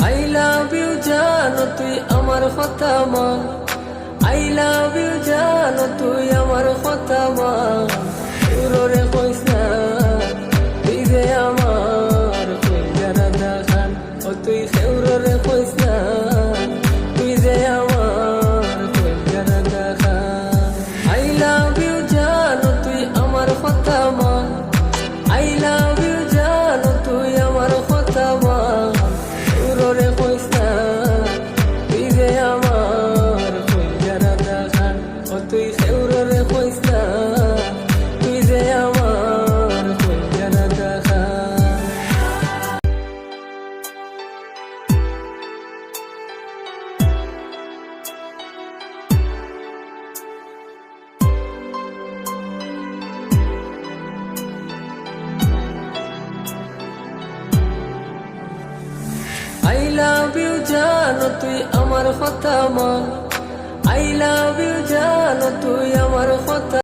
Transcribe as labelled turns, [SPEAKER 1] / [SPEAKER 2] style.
[SPEAKER 1] I love you জানো তুই আমার কথা মান I love you জানো তুই আমার কথা মান সুররে কইস না তুই যে আমার কইরা দেখান ও তুই সুররে কইস না তুই যে আমার কইরা দেখান I love you জানো তুই আমার কথা মান I love you জানো তুই আমার কথা মান সুররে কইস না তুই যে আমার কইরা দেখান ও তুই সুররে কইস না তুই যে আমার কইরা দেখান I love you জানো তুই আমার কথা মান I love you জানো তুই আমার কথা